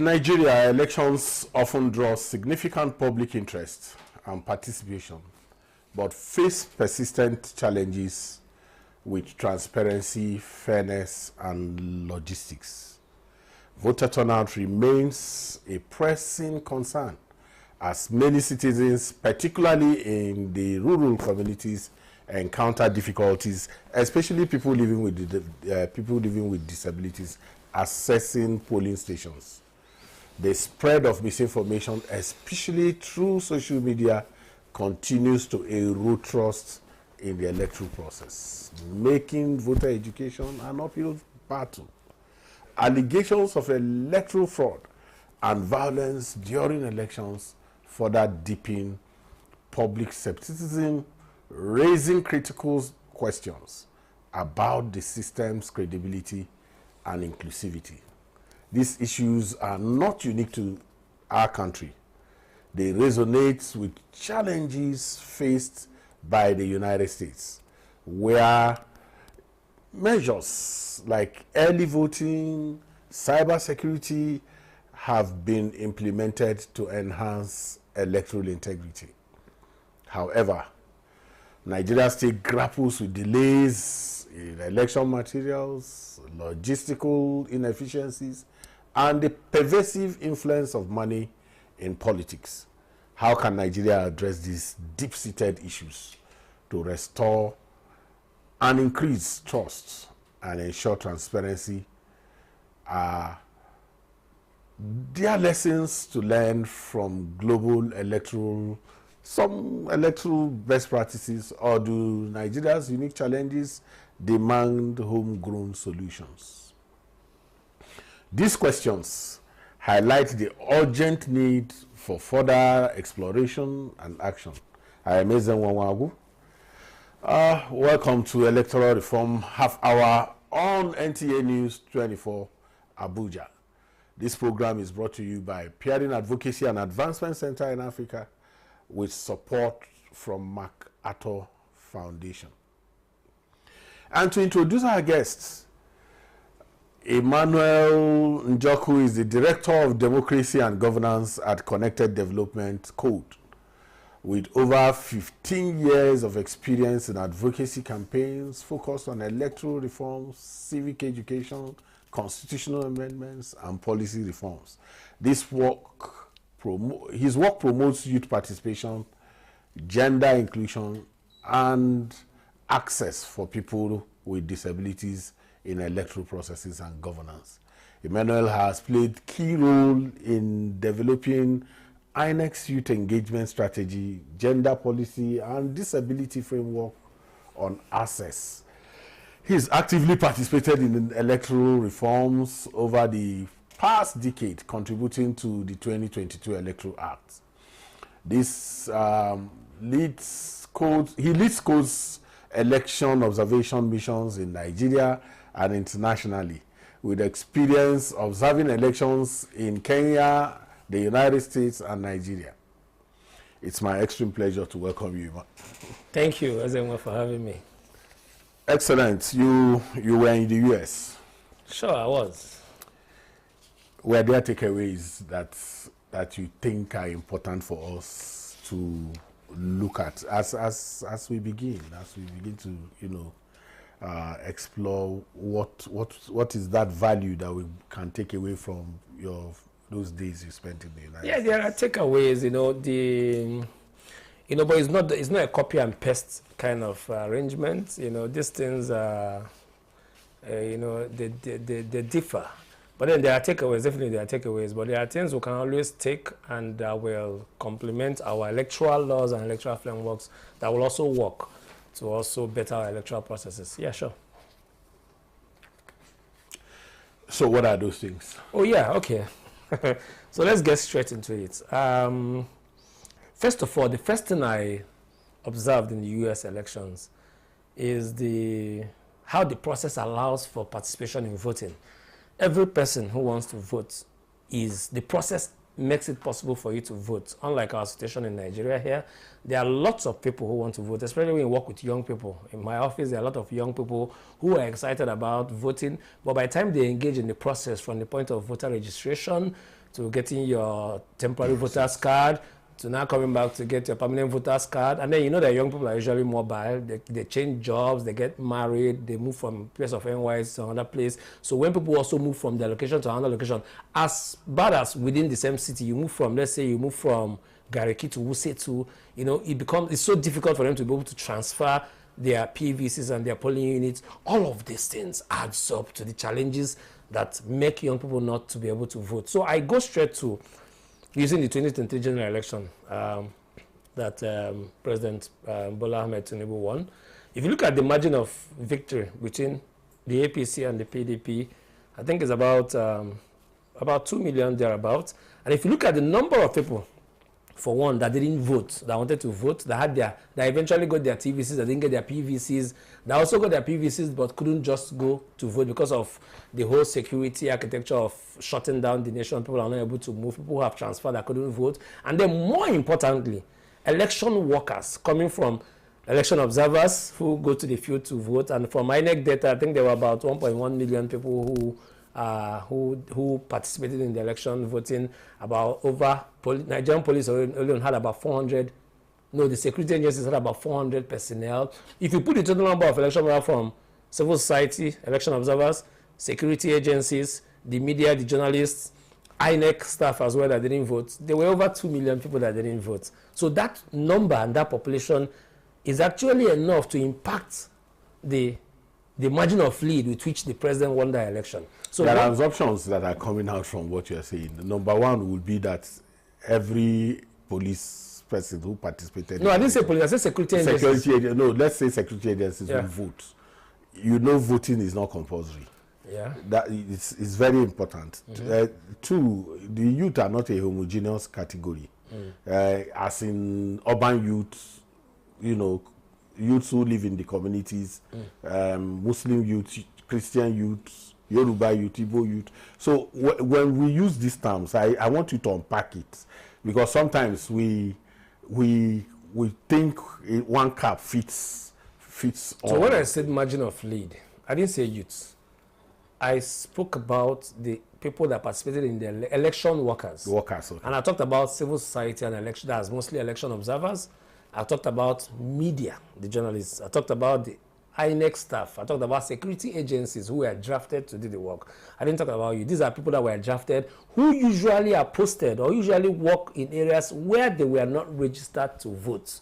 Nigeria, elections often draw significant public interest and participation, but face persistent challenges with transparency, fairness, and logistics. Voter turnout remains a pressing concern as many citizens, particularly in the rural communities, encounter difficulties, especially people living with disabilities, accessing polling stations. The spread of misinformation, especially through social media, continues to erode trust in the electoral process, making voter education an uphill battle. Allegations of electoral fraud and violence during elections further deepen public skepticism, raising critical questions about the system's credibility and inclusivity. These issues are not unique to our country. They resonate with challenges faced by the United States, where measures like early voting, cybersecurity have been implemented to enhance electoral integrity. However, Nigeria still grapples with delays in election materials, logistical inefficiencies, and the pervasive influence of money in politics. How can Nigeria address these deep-seated issues to restore and increase trust and ensure transparency? There are lessons to learn from global some electoral best practices, or do Nigeria's unique challenges demand homegrown solutions? These questions highlight the urgent need for further exploration and action. I am NEWS11. Welcome to Electoral Reform Half Hour on Nta News24 Abuja. This program is brought to you by Peering Advocacy and Advancement Center in Africa, with support from MacArthur Foundation. And to introduce our guests, Emmanuel Njoku is the Director of Democracy and Governance at Connected Development Code, with over 15 years of experience in advocacy campaigns focused on electoral reforms, civic education, constitutional amendments, and policy reforms. His work promotes youth participation, gender inclusion, and access for people with disabilities in electoral processes and governance. Emmanuel has played key role in developing INEC's youth engagement strategy, gender policy, and disability framework on access. He's actively participated in electoral reforms over the past decade, contributing to the 2022 Electoral Act. He leads CODE's election observation missions in Nigeria and internationally, with experience observing elections in Kenya, the United States, and Nigeria. It's my extreme pleasure to welcome you, Emma. Thank you, Ezenwa, for having me. Excellent. You were in the US. Sure, I was. Were there takeaways that you think are important for us to look at as we begin to explore what is that value that we can take away from those days you spent in the United States? Yeah, there are takeaways, but it's not a copy and paste kind of arrangement. These things are, they differ. But then there are takeaways, definitely there are takeaways, but there are things we can always take and that will complement our electoral laws and electoral frameworks that will also work to also better our electoral processes. Yeah, sure. So what are those things? Oh, yeah, okay. So let's get straight into it. First of all, the first thing I observed in the US elections is how the process allows for participation in voting. Every person who wants to vote, the process makes it possible for you to vote. Unlike our situation in Nigeria here, there are lots of people who want to vote, especially when you work with young people. In my office, there are a lot of young people who are excited about voting, but by the time they engage in the process from the point of voter registration to getting your temporary voter's card, to now coming back to get your permanent voter's card. And then you know that young people are usually mobile. They change jobs, they get married, they move from place of NYS to another place. So when people also move from their location to another location, as bad as within the same city, you move from, let's say you move from Gariki to Wuse to, you know, it's so difficult for them to be able to transfer their PVCs and their polling units. All of these things adds up to the challenges that make young people not to be able to vote. So I go straight to using the 2023 general election that President Bola Ahmed Tinubu won. If you look at the margin of victory between the APC and the PDP, I think it's about 2 million thereabouts. And if you look at the number of people, for one, that didn't vote, that wanted to vote, that eventually got their TVCs, that didn't get their PVCs, that also got their PVCs but couldn't just go to vote because of the whole security architecture of shutting down the nation. People are not able to move. People who have transferred that couldn't vote. And then more importantly, election workers coming from election observers who go to the field to vote. And from INEC data, I think there were about 1.1 million people who participated in the election voting. About Nigerian police alone had about 400. No, the security agencies had about 400 personnel. If you put the total number of election workers from civil society, election observers, security agencies, the media, the journalists, INEC staff as well that didn't vote, there were over 2 million people that didn't vote. So that number and that population is actually enough to impact the margin of lead with which the president won the election. So there are assumptions that are coming out from what you're saying. Number one would be that every police person who participated. No, I didn't say police. I said security agencies. No, let's say security agencies will vote. You know, voting is not compulsory. Yeah. That it's very important. Two, the youth are not a homogeneous category. As in urban youth, you know, youths who live in the communities, Muslim youth, Christian youth, Yoruba youth, Igbo youth. So when we use these terms, I want you to unpack it, because sometimes we think one cap fits all. So when I said margin of lead, I didn't say youths. I spoke about the people that participated in the election workers. Workers, okay. And I talked about civil society and election, that's mostly election observers. I talked about media, the journalists. I talked about the INEC staff. I talked about security agencies who were drafted to do the work. I didn't talk about you. These are people that were drafted who usually are posted or usually work in areas where they were not registered to vote.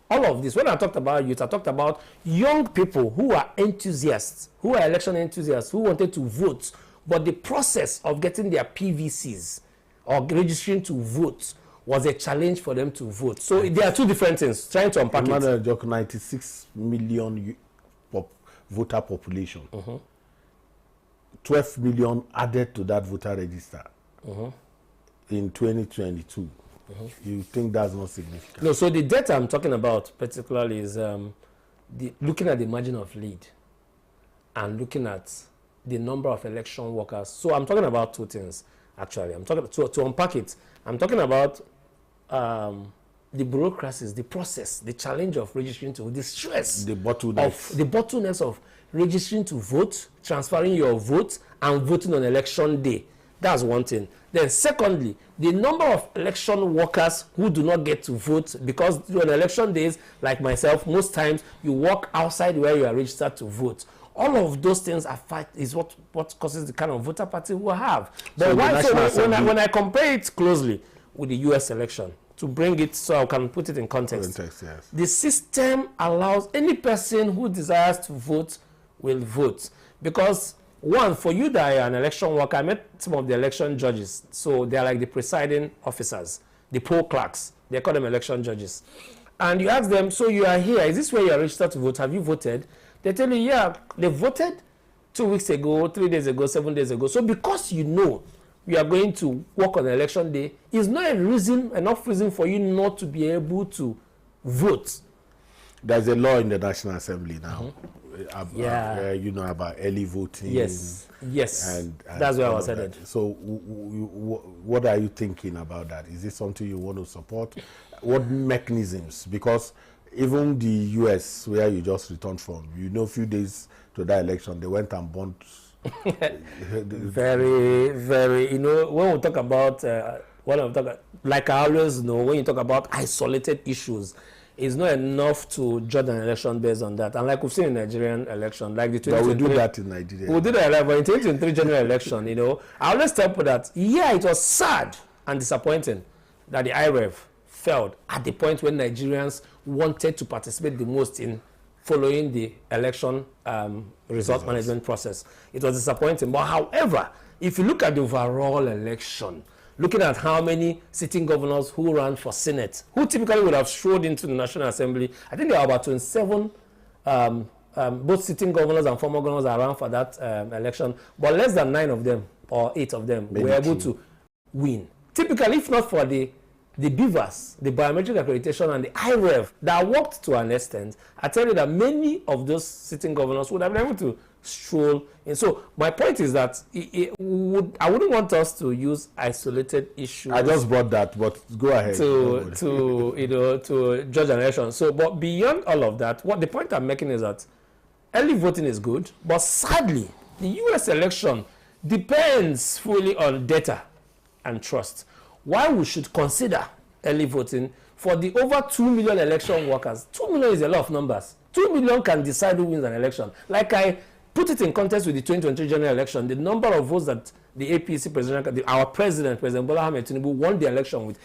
All of this, when I talked about youth, I talked about young people who are enthusiasts, who are election enthusiasts, who wanted to vote, but the process of getting their PVCs or registering to vote was a challenge for them to vote. So there are two different things, trying to unpack it. 96 million voter population. 12 million added to that voter register in 2022. You think that's not significant? No, so the data I'm talking about particularly is looking at the margin of lead and looking at the number of election workers. So I'm talking about two things, actually. I'm talking to unpack it. I'm talking about the bureaucracies, the process, the challenge of registering to vote, the stress, the bottlenecks of registering to vote, transferring your vote, and voting on election day. That's one thing. Then secondly, the number of election workers who do not get to vote, because on election days, like myself, most times you walk outside where you are registered to vote. All of those things is what causes the kind of voter party we have. But when I compare it closely with the US election, to bring it so I can put it in context, yes. The system allows any person who desires to vote will vote. Because one, for you that are an election worker, I met some of the election judges. So they are like the presiding officers, the poll clerks. They call them election judges. And you ask them, so you are here, is this where you are registered to vote? Have you voted? They tell you, yeah, they voted 2 weeks ago, 3 days ago, 7 days ago. So because you know you are going to work on election day, is not enough reason for you not to be able to vote. There's a law in the National Assembly now, about early voting. Yes, and that's where I was headed. So what are you thinking about that? Is this something you want to support? What mechanisms? Because even the US, where you just returned from, a few days to that election, they went and burnt Very, very, when we talk about, like I always know, when you talk about isolated issues, it's not enough to judge an election based on that. And like we've seen in Nigerian election, like the 2023... But we do that in Nigeria. We do that, but in 2023 general election, I always tell people that, yeah, it was sad and disappointing that the IREV failed at the point when Nigerians wanted to participate the most in following the election result management process. It was disappointing. But however, if you look at the overall election, looking at how many sitting governors who ran for Senate, who typically would have strode into the National Assembly, I think there are about 27 both sitting governors and former governors around for that election, but less than 9 of them or 8 of them were able to win. Typically, if not for the BVAS, the biometric accreditation, and the IREV that worked to an extent, I tell you that many of those sitting governors would have been able to stroll in. So my point is that I wouldn't want us to use isolated issues. I just brought that, but go ahead. To judge an election. So, but beyond all of that, what the point I'm making is that early voting is good, but sadly, the U.S. election depends fully on data and trust. Why we should consider early voting for the over 2 million election workers. 2 million is a lot of numbers. 2 million can decide who wins an election. Like I put it in context with the 2023 general election, the number of votes that the APC president, our President Bola Ahmed Tinubu, won the election with,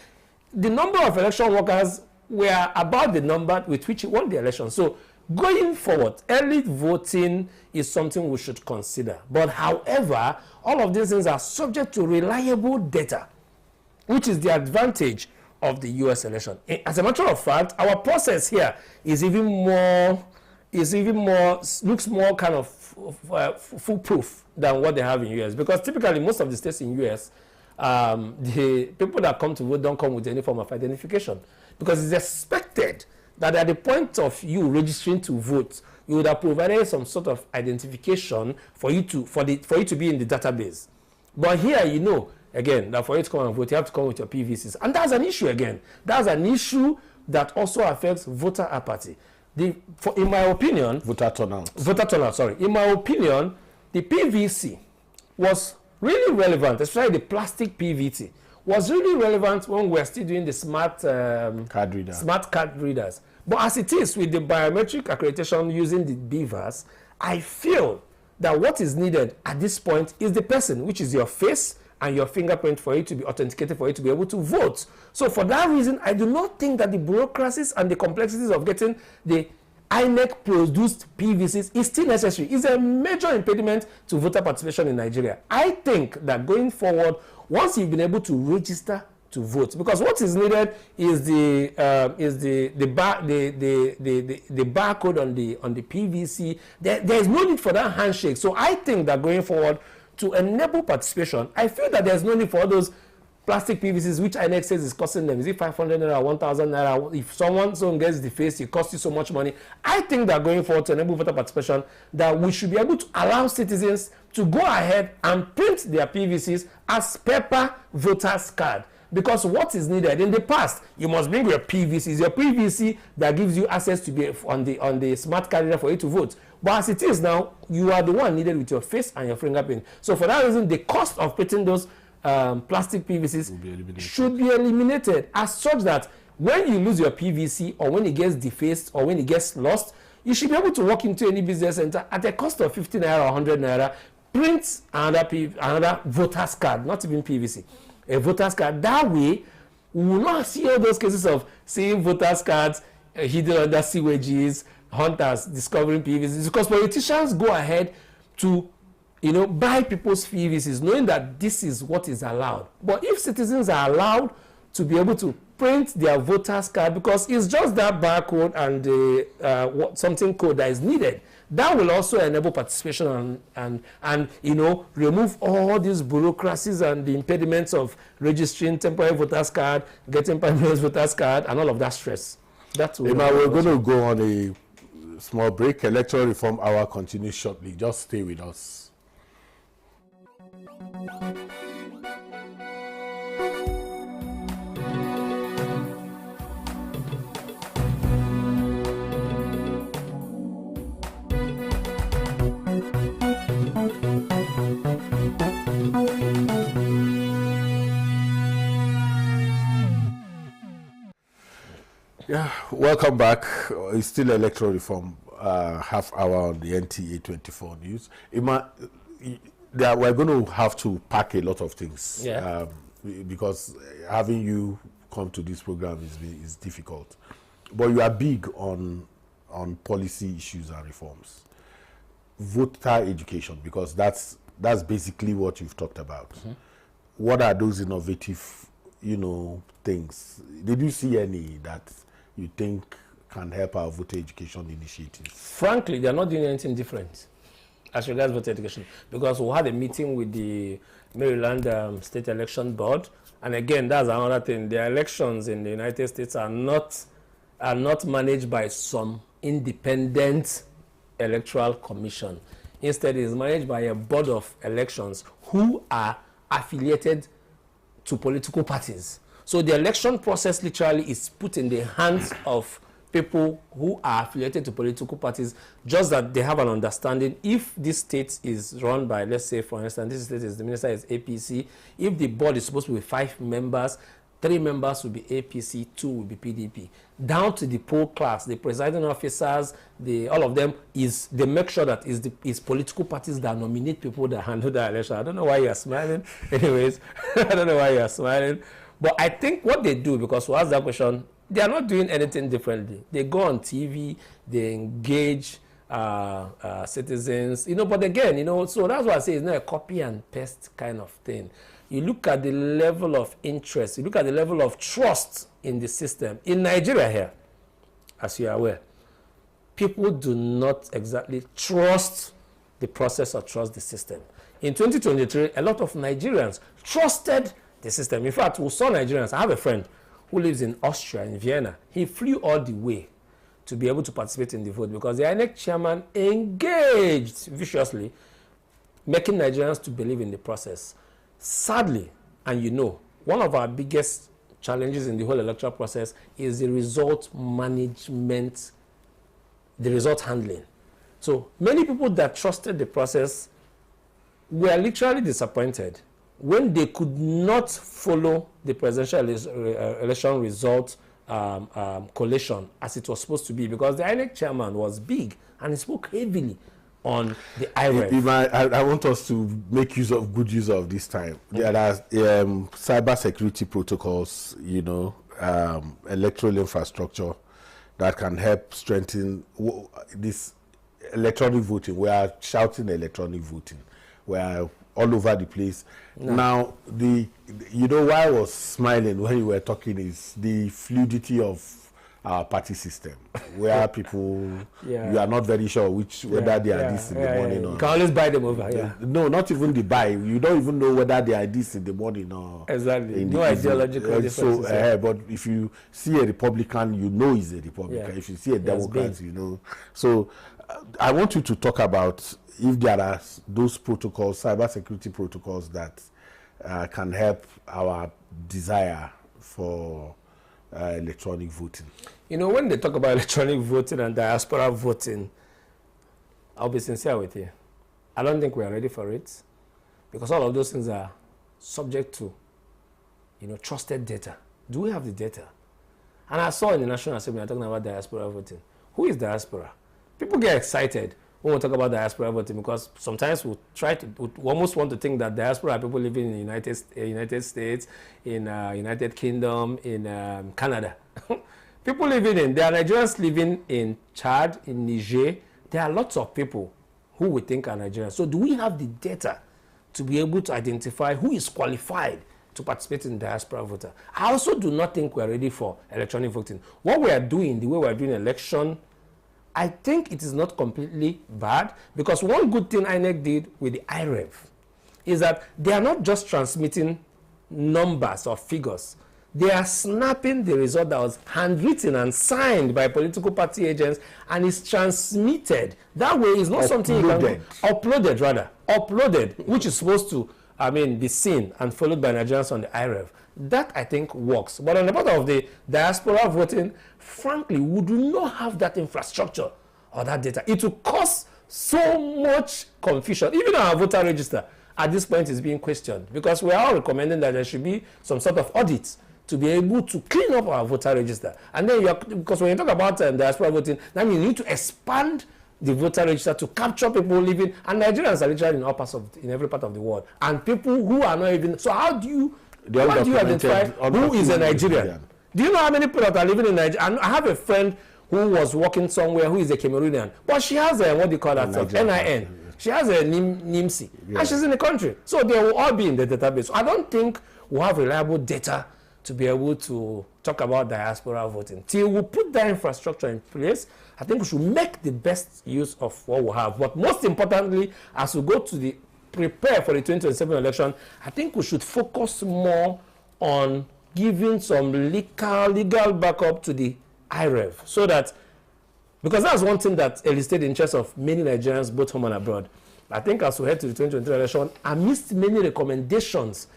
the number of election workers were about the number with which he won the election. So going forward, early voting is something we should consider. But however, all of these things are subject to reliable data, which is the advantage of the U.S. election. As a matter of fact, our process here is even more, looks more kind of foolproof than what they have in U.S. Because typically most of the states in U.S., the people that come to vote don't come with any form of identification, because it's expected that at the point of you registering to vote, you would have provided some sort of identification for you to be in the database. But here, again, that for you to come and vote, you have to come with your PVCs. And that's an issue again. That's an issue that also affects voter apathy. In my opinion... Voter turnout, sorry. In my opinion, the PVC was really relevant, especially the plastic PVC, was really relevant when we were still doing the smart card readers. But as it is with the biometric accreditation using the BVAS, I feel that what is needed at this point is the person, which is your face and your fingerprint, for you to be authenticated, for you to be able to vote. So for that reason, I do not think that the bureaucracies and the complexities of getting the INEC produced PVCs is still necessary. It's a major impediment to voter participation in Nigeria. I think that going forward, once you've been able to register to vote, because what is needed is the barcode on the PVC. There is no need for that handshake. So I think that going forward, to enable participation, I feel that there's no need for all those plastic PVCs, which INEC says is costing them. Is it 500 naira, 1,000 naira? If someone gets the face, it costs you so much money. I think that going forward, to enable voter participation, that we should be able to allow citizens to go ahead and print their PVCs as paper voters card. Because what is needed in the past, you must bring your PVC. It's your PVC that gives you access to be on the smart card reader for you to vote. But as it is now, you are the one needed with your face and your fingerprint. So for that reason, the cost of printing those plastic PVCs should be eliminated, as such that when you lose your PVC, or when it gets defaced, or when it gets lost, you should be able to walk into any business center at a cost of 50 naira or 100 naira, print another voter's card, not even PVC, a voter's card. That way, we will not see all those cases of seeing voter's cards hidden under sewages, hunters discovering PVCs, because politicians go ahead to buy people's PVCs, knowing that this is what is allowed. But if citizens are allowed to be able to print their voter's card, because it's just that barcode and the something code that is needed, that will also enable participation and remove all these bureaucracies and the impediments of registering temporary voter's card, getting permanent voter's card, and all of that stress. That's what we're going to go on a small break. Electoral Reform Hour continues shortly. Just stay with us. Yeah, welcome back. It's still electoral reform, half hour on the NTA24 news. We're going to have to pack a lot of things, because having you come to this program is difficult. But you are big on policy issues and reforms. Voter education, because that's basically what you've talked about. What are those innovative, things? Did you see any that you think can help our voter education initiatives? Frankly, they're not doing anything different as regards voter education, because we had a meeting with the Maryland State Election Board, and again, that's another thing. The elections in the United States are not managed by some independent electoral commission. Instead, it is managed by a board of elections who are affiliated to political parties. So the election process literally is put in the hands of people who are affiliated to political parties, just that they have an understanding. If this state is run by, let's say, for instance, this state is, the minister is APC, if the board is supposed to be 5 members, 3 members will be APC, 2 will be PDP. Down to the poll clerks, the presiding officers, all of them, they make sure that it's political parties that nominate people that handle the election. I don't know why you're smiling. Anyways, I don't know why you're smiling. But I think what they do, because we asked that question, they are not doing anything differently. They go on TV, they engage citizens, but again, so that's why I say it's not a copy and paste kind of thing. You look at the level of interest, you look at the level of trust in the system. In Nigeria here, as you are aware, people do not exactly trust the process or trust the system. In 2023, a lot of Nigerians trusted the system. In fact, we saw Nigerians. I have a friend who lives in Austria, in Vienna. He flew all the way to be able to participate in the vote because the INEC chairman engaged viciously, making Nigerians to believe in the process. Sadly, and one of our biggest challenges in the whole electoral process is the result management, the result handling. So many people that trusted the process were literally disappointed when they could not follow the presidential election result collation as it was supposed to be, because the INEC chairman was big and he spoke heavily on the IREF. I want us to make good use of this time. There are cyber security protocols, electoral infrastructure that can help strengthen this electronic voting. We are shouting electronic voting. We are all over the place. No. Now, why I was smiling when you were talking is the fluidity of our party system, where people, you are not very sure whether they are this in the morning or... You can always buy them over, No, not even the buy. You don't even know whether they are this in the morning or... Exactly. No ideological differences. But if you see a Republican, he's a Republican. If you see a Democrat, So, I want you to talk about if there are those protocols, cyber security protocols that can help our desire for electronic voting. When they talk about electronic voting and diaspora voting, I'll be sincere with you. I don't think we are ready for it, because all of those things are subject to, trusted data. Do we have the data? And I saw in the National Assembly, talking about diaspora voting. Who is diaspora? People get excited when we talk about diaspora voting, because sometimes we almost want to think that diaspora are people living in the United States, in United Kingdom, in Canada. People there are Nigerians living in Chad, in Niger. There are lots of people who we think are Nigerians. So do we have the data to be able to identify who is qualified to participate in diaspora voter? I also do not think we are ready for electronic voting. What we are doing, the way we are doing election, I think it is not completely bad, because one good thing INEC did with the IREF is that they are not just transmitting numbers or figures. They are snapping the result that was handwritten and signed by political party agents, and is transmitted. That way, it's not something you can... Uploaded, which is supposed to, be seen and followed by Nigerians on the IREF. That, I think, works. But on the part of the diaspora voting, frankly, we do not have that infrastructure or that data. It will cause so much confusion. Even our voter register at this point is being questioned, because we are all recommending that there should be some sort of audit to be able to clean up our voter register. And then because when you talk about diaspora voting, that means you need to expand the voter register to capture people living, and Nigerians are literally in every part of the world, and people who are not even. So how do you identify who is a Nigerian? Do you know how many people that are living in Nigeria? And I have a friend who was working somewhere who is a Cameroonian, but she has a, what do you call that stuff? NIN. She has a NIMC, and she's in the country. So they will all be in the database. So I don't think we have reliable data to be able to talk about diaspora voting. Till we put that infrastructure in place, I think we should make the best use of what we have. But most importantly, as we go to prepare for the 2027 election, I think we should focus more on giving some legal backup to the IREV, so that, because that's one thing that elicited the interest of many Nigerians, both home and abroad. I think as we head to the 2023 election, amidst many recommendations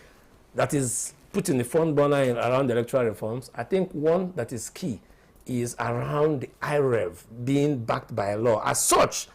that is put in the front burner around the electoral reforms, I think one that is key is around the IREV being backed by a law as such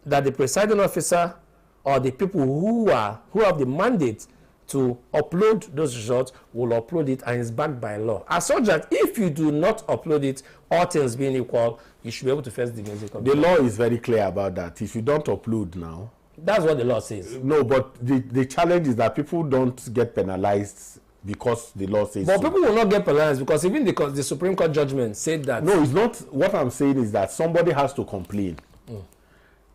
that the presiding officer or the people who have the mandate to upload those results will upload it, and is backed by law. As such that if you do not upload it, all things being equal, you should be able to face the music. The law is very clear about that. If you don't upload now, that's what the law says. No, but the challenge is that people don't get penalized because the law says. But so. People will not get penalized because even the Supreme Court judgment said that. No, it's not. What I'm saying is that somebody has to complain.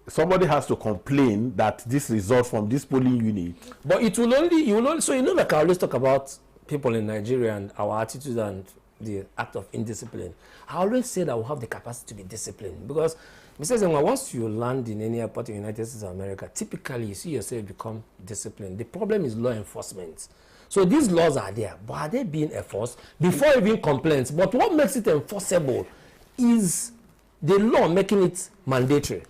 Somebody has to complain that this result from this polling unit. But it will only, so like I always talk about people in Nigeria and our attitude and the act of indiscipline. I always say that we have the capacity to be disciplined, because Mr. Zengwa, once you land in any airport in the United States of America, typically you see yourself become disciplined. The problem is law enforcement. So these laws are there, but are they being enforced? Before even complaints, but what makes it enforceable is the law making it mandatory.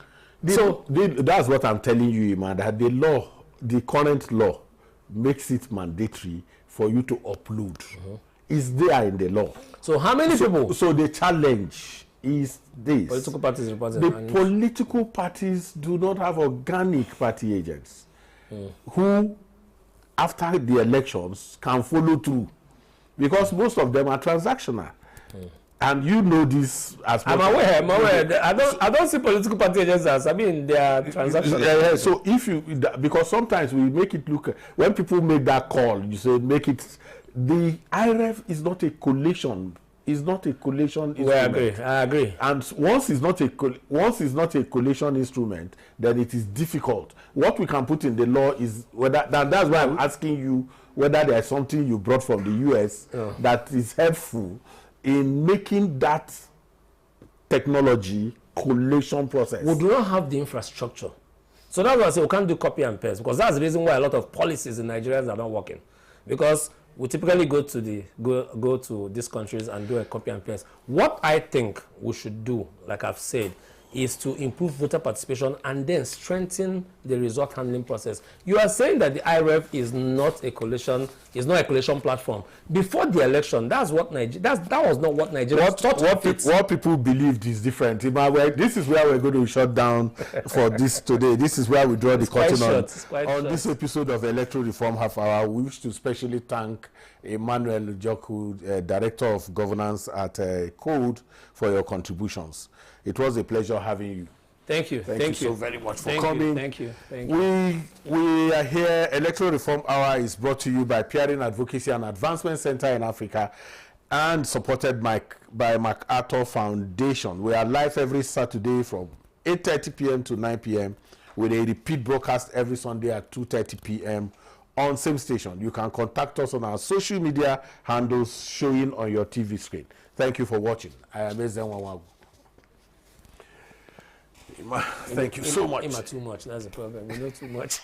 That's what I'm telling you, man, that the current law makes it mandatory for you to upload. It's there in the law. So how many people? So the challenge is this. Political parties represent. The political parties do not have organic party agents who, after the elections, can follow through, because most of them are transactional. And you know this as I'm aware. I don't see political party agents as, I mean, they are transactional. So if you, because sometimes we make it look, when people make that call, you say make it, the IREV is not a collation. It's not a collation instrument. I agree. And once it's not a collation instrument, then it is difficult. What we can put in the law is whether that's why I'm asking you whether there's something you brought from the US that is helpful in making that technology collation process. We do not have the infrastructure. So that's why I say we can't do copy and paste, because that's the reason why a lot of policies in Nigeria are not working. Because we typically go to these countries and do a copy and paste. What I think we should do, like I've said, is to improve voter participation and then strengthen the result handling process. You are saying that the IREV is not a collation platform. Before the election, that was not what Nigeria thought. What people believed is different. This is where we're going to shut down for this today. This is where we draw the curtain on this episode of Electoral Reform Half Hour. We wish to specially thank Emmanuel Njoku, Director of Governance at Code, for your contributions. It was a pleasure having you. Thank you. Thank you so very much for coming. Thank you. We are here. Electoral Reform Hour is brought to you by Peering Advocacy and Advancement Center in Africa and supported by MacArthur Foundation. We are live every Saturday from 8:30 p.m. to 9 p.m. with a repeat broadcast every Sunday at 2:30 p.m. on same station. You can contact us on our social media handles showing on your TV screen. Thank you for watching. I am Ezenwawagu. Thank you so much. Too much. That's the problem. We know too much.